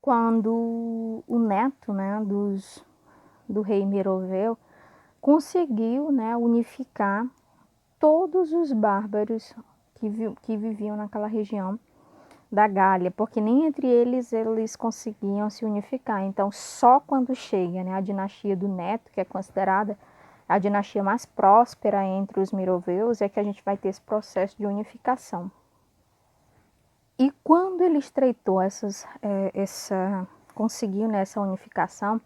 quando o neto, né, do rei Meroveu conseguiu, né, unificar todos os bárbaros que viviam naquela região da Gália, porque nem entre eles conseguiam se unificar. Então, só quando chega, né, a dinastia do Neto, que é considerada a dinastia mais próspera entre os Meroveus, é que a gente vai ter esse processo de unificação. E quando ele estreitou conseguiu, né, essa unificação,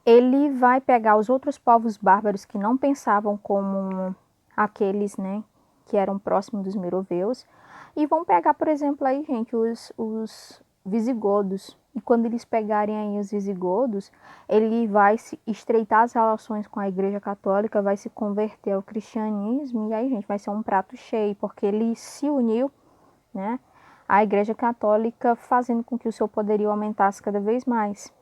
ele vai pegar os outros povos bárbaros que não pensavam como aqueles, né, que eram próximos dos Meroveus, e vão pegar, por exemplo, aí, gente, os visigodos. E quando eles pegarem aí os visigodos, ele vai se estreitar as relações com a Igreja Católica, vai se converter ao cristianismo, e aí, gente, vai ser um prato cheio, porque ele se uniu, né, à Igreja Católica, fazendo com que o seu poderio aumentasse cada vez mais.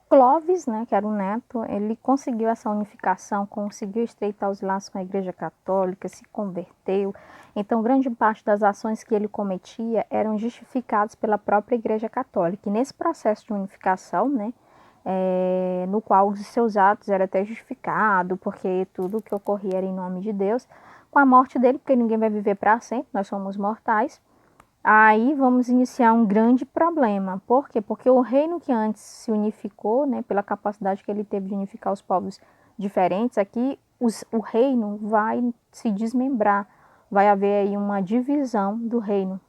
Clovis, né, que era o neto, ele conseguiu essa unificação, conseguiu estreitar os laços com a Igreja Católica, se converteu. Então, grande parte das ações que ele cometia eram justificadas pela própria Igreja Católica. E nesse processo de unificação, né, no qual os seus atos eram até justificados, porque tudo que ocorria era em nome de Deus, com a morte dele, porque ninguém vai viver para sempre, nós somos mortais. Aí vamos iniciar um grande problema. Por quê? Porque o reino que antes se unificou, né, pela capacidade que ele teve de unificar os povos diferentes, aqui o reino vai se desmembrar. Vai haver aí uma divisão do reino.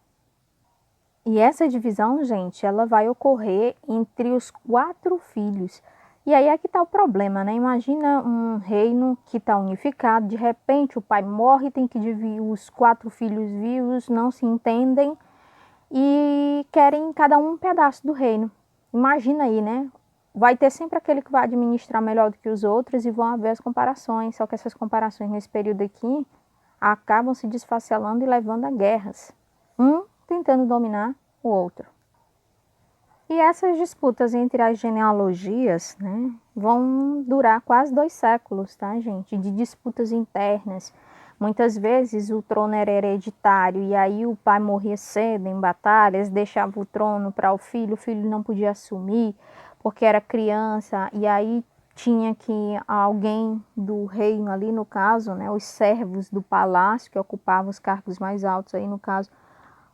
E essa divisão, gente, ela vai ocorrer entre os 4 filhos. E aí é que está o problema, né? Imagina um reino que está unificado, de repente o pai morre, tem que dividir os 4 filhos vivos, não se entendem e querem cada um pedaço do reino. Imagina aí, né? Vai ter sempre aquele que vai administrar melhor do que os outros e vão haver as comparações. Só que essas comparações nesse período aqui acabam se desfacelando e levando a guerras. Um tentando dominar o outro. E essas disputas entre as genealogias, né, vão durar quase 2 séculos, tá, gente? De disputas internas. Muitas vezes o trono era hereditário e aí o pai morria cedo em batalhas, deixava o trono para o filho não podia assumir porque era criança e aí tinha que alguém do reino ali, no caso, né, os servos do palácio que ocupavam os cargos mais altos aí, no caso,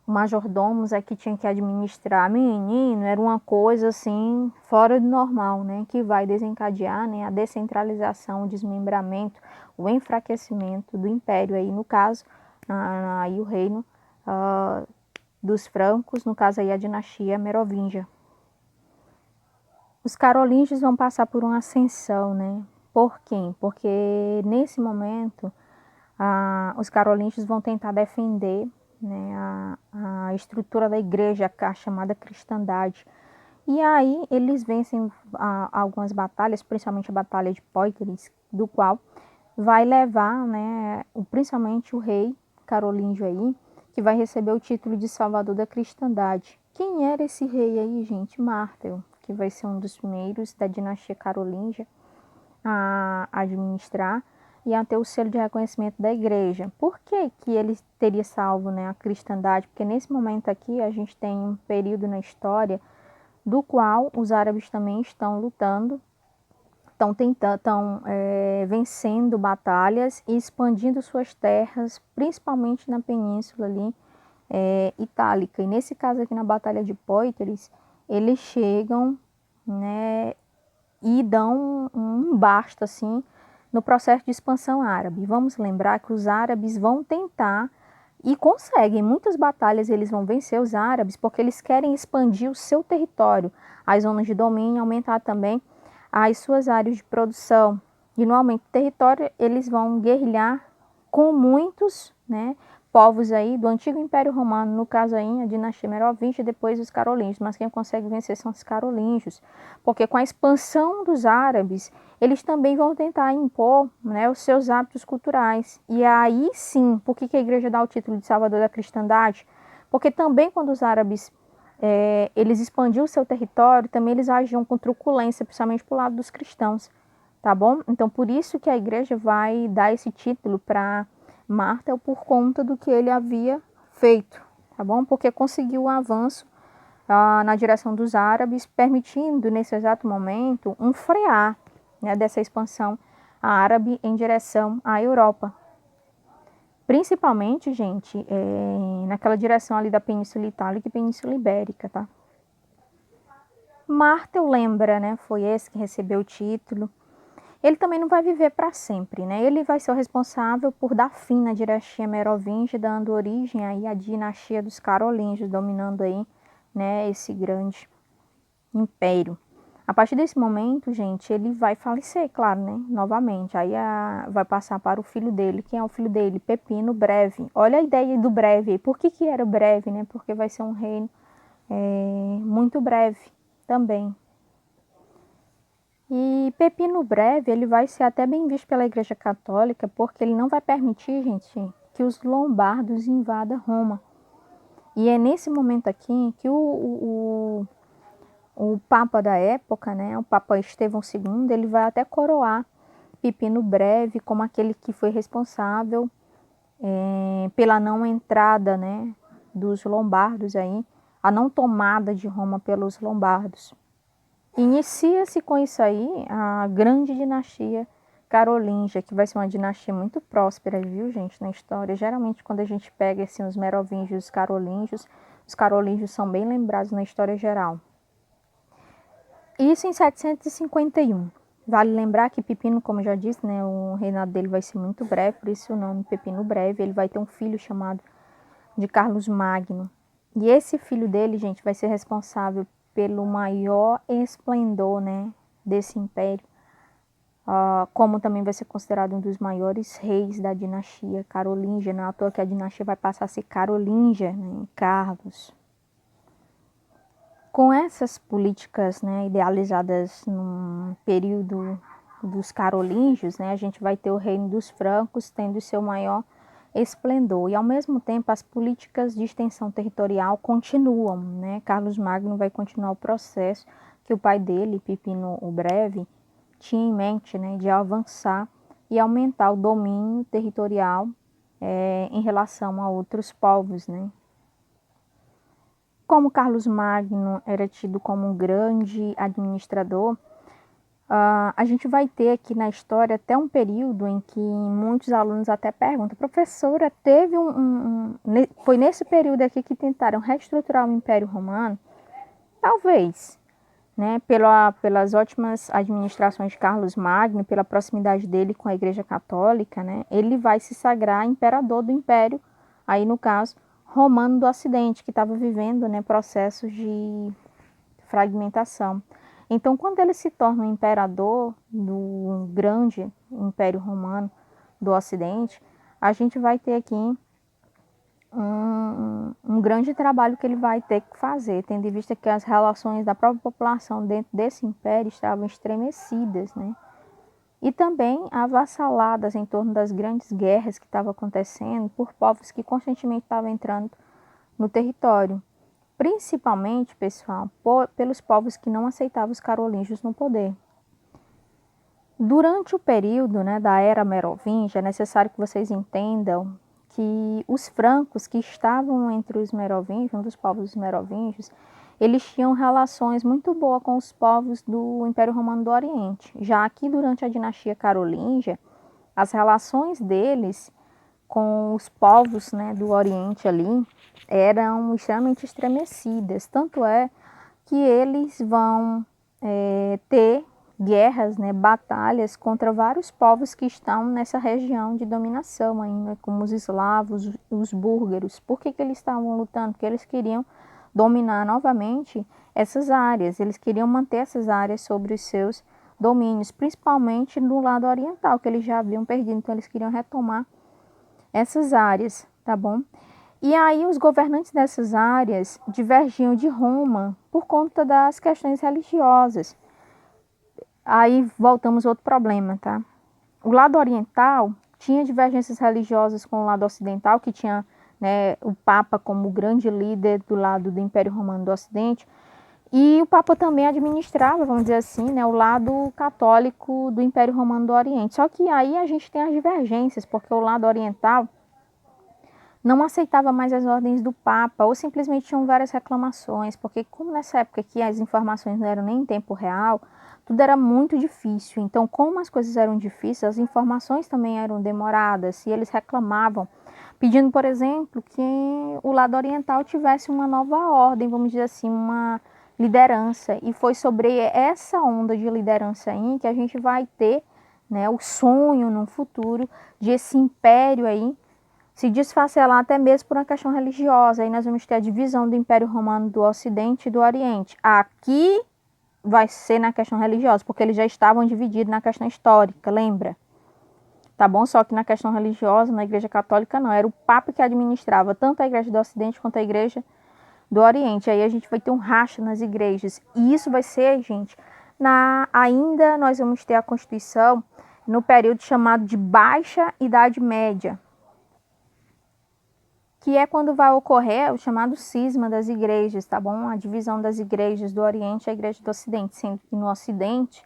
majordomos é que tinha que administrar. Menino, era uma coisa assim fora do normal, né? Que vai desencadear, né, a descentralização, o desmembramento, o enfraquecimento do império aí, no caso, aí o reino dos francos, no caso aí a dinastia merovingia. Os carolíngios vão passar por uma ascensão, né? Por quê? Porque nesse momento os carolíngios vão tentar defender, né, a estrutura da igreja, a chamada cristandade. E aí eles vencem algumas batalhas, principalmente a Batalha de Poitiers, do qual vai levar, né, principalmente o rei carolíngio aí, que vai receber o título de Salvador da Cristandade. Quem era esse rei aí, gente? Martel, que vai ser um dos primeiros da dinastia carolíngia a administrar e a ter o selo de reconhecimento da igreja. Por que que ele teria salvo, né, a cristandade? Porque nesse momento aqui a gente tem um período na história do qual os árabes também estão lutando, estão tentando, vencendo batalhas e expandindo suas terras, principalmente na península ali itálica. E nesse caso aqui na Batalha de Poitiers, eles chegam, né, e dão um basta assim no processo de expansão árabe. Vamos lembrar que os árabes vão tentar e conseguem, em muitas batalhas eles vão vencer os árabes porque eles querem expandir o seu território, as zonas de domínio, aumentar também as suas áreas de produção. E no aumento do território eles vão guerrilhar com muitos, né, povos aí do antigo Império Romano, no caso aí a dinastia merovíngia e depois os carolíngios, mas quem consegue vencer são os carolíngios, porque com a expansão dos árabes, eles também vão tentar impor, né, os seus hábitos culturais. E aí sim, por que a igreja dá o título de Salvador da Cristandade? Porque também quando os árabes eles expandiam o seu território, também eles agiam com truculência, principalmente para o lado dos cristãos, tá bom? Então por isso que a igreja vai dar esse título para Martel por conta do que ele havia feito, tá bom? Porque conseguiu o avanço na direção dos árabes, permitindo nesse exato momento um frear, né, dessa expansão árabe em direção à Europa. Principalmente, gente, naquela direção ali da Península Itálica e Península Ibérica, tá? Mártir lembra, né, foi esse que recebeu o título. Ele também não vai viver para sempre, né? Ele vai ser o responsável por dar fim na dinastia merovingia, dando origem aí à dinastia dos carolíngios, dominando aí, né, esse grande império. A partir desse momento, gente, ele vai falecer, claro, né? Novamente. Aí vai passar para o filho dele. Quem é o filho dele? Pepino Breve. Olha a ideia do breve. Por que era breve, né? Porque vai ser um reino muito breve também. E Pepino Breve, ele vai ser até bem visto pela Igreja Católica, porque ele não vai permitir, gente, que os lombardos invadam Roma. E é nesse momento aqui que o Papa da época, né, o Papa Estevão II, ele vai até coroar Pepino Breve como aquele que foi responsável pela não entrada, né, dos lombardos aí, a não tomada de Roma pelos lombardos. Inicia-se com isso aí a grande dinastia carolíngia, que vai ser uma dinastia muito próspera, viu, gente, na história. Geralmente, quando a gente pega assim, os merovingios e os carolíngios são bem lembrados na história geral. Isso em 751. Vale lembrar que Pepino, como eu já disse, né, o reinado dele vai ser muito breve, por isso o nome Pepino Breve. Ele vai ter um filho chamado de Carlos Magno. E esse filho dele, gente, vai ser responsável pelo maior esplendor, né, desse império, como também vai ser considerado um dos maiores reis da dinastia carolíngia. Não é à toa que a dinastia vai passar a ser carolíngia, né, Carlos. Com essas políticas, né, idealizadas no período dos carolíngios, né, a gente vai ter o reino dos francos tendo seu maior esplendor. E, ao mesmo tempo, as políticas de extensão territorial continuam, né? Carlos Magno vai continuar o processo que o pai dele, Pepino o Breve, tinha em mente, né, de avançar e aumentar o domínio territorial em relação a outros povos, né? Como Carlos Magno era tido como um grande administrador, a gente vai ter aqui na história até um período em que muitos alunos até perguntam, professora, foi nesse período aqui que tentaram reestruturar o Império Romano? Talvez, né, pelas ótimas administrações de Carlos Magno, pela proximidade dele com a Igreja Católica, né, ele vai se sagrar imperador do Império, aí no caso, Romano do Ocidente, que estava vivendo, né, processos de fragmentação. Então, quando ele se torna o imperador do grande Império Romano do Ocidente, a gente vai ter aqui um grande trabalho que ele vai ter que fazer, tendo em vista que as relações da própria população dentro desse império estavam estremecidas, né? E também avassaladas em torno das grandes guerras que estavam acontecendo por povos que constantemente estavam entrando no território. Principalmente, pessoal, pelos povos que não aceitavam os carolíngios no poder. Durante o período, né, da era merovingia, é necessário que vocês entendam que os francos que estavam entre os merovingios, um dos povos merovingios, eles tinham relações muito boas com os povos do Império Romano do Oriente. Já que durante a dinastia carolíngia, as relações deles com os povos, né, do Oriente ali eram extremamente estremecidas. Tanto é que eles vão ter guerras, né, batalhas contra vários povos que estão nessa região de dominação ainda, como os eslavos, os búlgaros. Por que eles estavam lutando? Porque eles queriam dominar novamente essas áreas, eles queriam manter essas áreas sobre os seus domínios, principalmente no lado oriental, que eles já haviam perdido, então eles queriam retomar essas áreas, tá bom? E aí os governantes dessas áreas divergiam de Roma por conta das questões religiosas. Aí voltamos a outro problema, tá? O lado oriental tinha divergências religiosas com o lado ocidental, que tinha, né, o Papa como grande líder do lado do Império Romano do Ocidente, e o Papa também administrava, vamos dizer assim, né, o lado católico do Império Romano do Oriente. Só que aí a gente tem as divergências, porque o lado oriental não aceitava mais as ordens do Papa, ou simplesmente tinham várias reclamações, porque como nessa época que as informações não eram nem em tempo real, tudo era muito difícil. Então, como as coisas eram difíceis, as informações também eram demoradas, e eles reclamavam, pedindo, por exemplo, que o lado oriental tivesse uma nova ordem, vamos dizer assim, uma liderança. E foi sobre essa onda de liderança aí que a gente vai ter, né, o sonho no futuro de esse império aí se desfacelar até mesmo por uma questão religiosa. Aí nós vamos ter a divisão do Império Romano do Ocidente e do Oriente. Aqui vai ser na questão religiosa, porque eles já estavam divididos na questão histórica, lembra? Tá bom? Só que na questão religiosa, na Igreja Católica não, era o Papa que administrava tanto a Igreja do Ocidente quanto a Igreja do Oriente. Aí a gente vai ter um racha nas igrejas. E isso vai ser, gente, ainda nós vamos ter a Constituição no período chamado de Baixa Idade Média, que é quando vai ocorrer o chamado cisma das igrejas, tá bom? A divisão das igrejas do Oriente e a Igreja do Ocidente, sendo que no Ocidente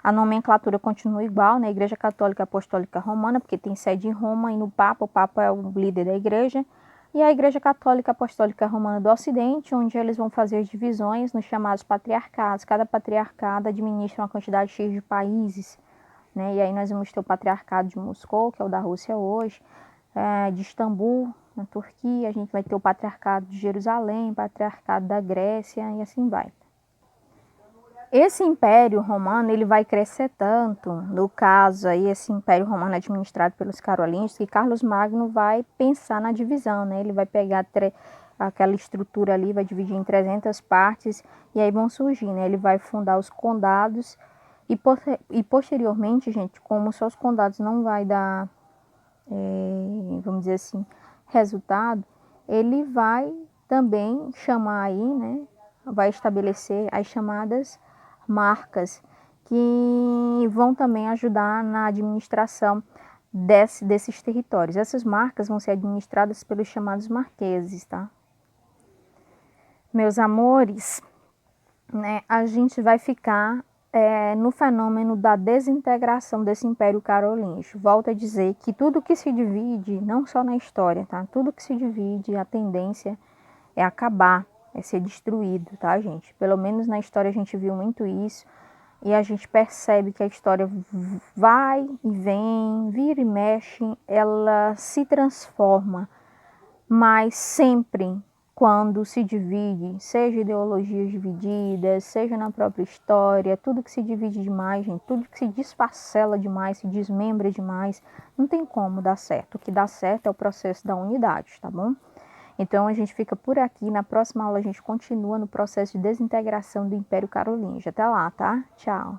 a nomenclatura continua igual, né? Igreja Católica Apostólica Romana, porque tem sede em Roma, e no Papa, o Papa é o líder da igreja, e a Igreja Católica Apostólica Romana do Ocidente, onde eles vão fazer divisões nos chamados patriarcados. Cada patriarcado administra uma quantidade X de países, né? E aí nós vamos ter o patriarcado de Moscou, que é o da Rússia hoje, de Istambul, na Turquia, a gente vai ter o patriarcado de Jerusalém, patriarcado da Grécia e assim vai. Esse Império Romano, ele vai crescer tanto, no caso aí, esse Império Romano administrado pelos carolíngios, que Carlos Magno vai pensar na divisão, né? Ele vai pegar aquela estrutura ali, vai dividir em 300 partes, e aí vão surgir, né? Ele vai fundar os condados, e posteriormente, gente, como só os condados não vai dar, vamos dizer assim, resultado, ele vai também chamar aí, né? Vai estabelecer as chamadas marcas, que vão também ajudar na administração desses territórios. Essas marcas vão ser administradas pelos chamados marqueses, tá? Meus amores, né, a gente vai ficar no fenômeno da desintegração desse Império Carolíngio. Volto a dizer que tudo que se divide, não só na história, tá? Tudo que se divide, a tendência é acabar, é ser destruído, tá, gente? Pelo menos na história a gente viu muito isso. E a gente percebe que a história vai e vem, vira e mexe, ela se transforma, mas sempre quando se divide, seja ideologias divididas, seja na própria história, tudo que se divide demais, gente, tudo que se desparcela demais, se desmembra demais, não tem como dar certo. O que dá certo é o processo da unidade, tá bom? Então a gente fica por aqui. Na próxima aula a gente continua no processo de desintegração do Império Carolíngio. Até lá, tá? Tchau!